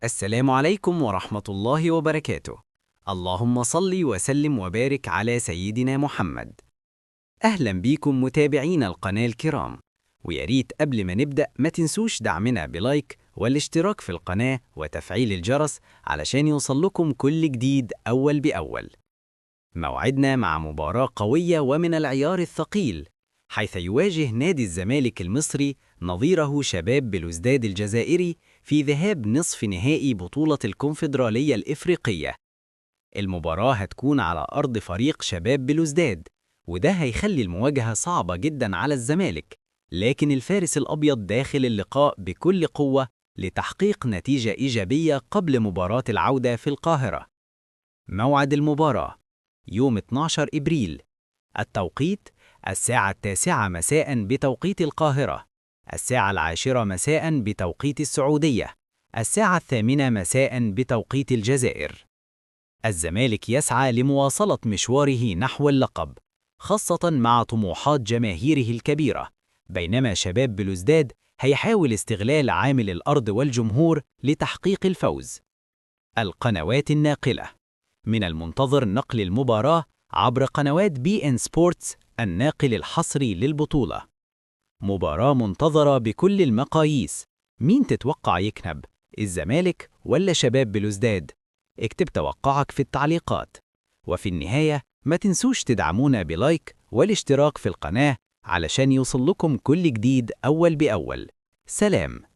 السلام عليكم ورحمة الله وبركاته. اللهم صل وسلم وبارك على سيدنا محمد. أهلا بيكم متابعين القناة الكرام، وياريت قبل ما نبدأ ما تنسوش دعمنا بلايك والاشتراك في القناة وتفعيل الجرس علشان يوصل لكم كل جديد أول بأول. موعدنا مع مباراة قوية ومن العيار الثقيل، حيث يواجه نادي الزمالك المصري نظيره شباب بلوزداد الجزائري في ذهاب نصف نهائي بطولة الكونفدرالية الإفريقية. المباراة هتكون على أرض فريق شباب بلوزداد، وده هيخلي المواجهة صعبة جدا على الزمالك، لكن الفارس الأبيض داخل اللقاء بكل قوة لتحقيق نتيجة إيجابية قبل مباراة العودة في القاهرة. موعد المباراة يوم 12 إبريل، التوقيت الساعة 9 مساء بتوقيت القاهرة، الساعة 10 مساء بتوقيت السعودية، الساعة 8 مساء بتوقيت الجزائر. الزمالك يسعى لمواصلة مشواره نحو اللقب، خاصة مع طموحات جماهيره الكبيرة، بينما شباب بلوزداد هيحاول استغلال عامل الأرض والجمهور لتحقيق الفوز. القنوات الناقلة: من المنتظر نقل المباراة عبر قنوات بي إن سبورتس الناقل الحصري للبطولة. مباراة منتظرة بكل المقاييس، مين تتوقع يكسب، الزمالك ولا شباب بلوزداد؟ اكتب توقعك في التعليقات. وفي النهاية ما تنسوش تدعمونا بلايك والاشتراك في القناة علشان يوصل لكم كل جديد أول بأول. سلام.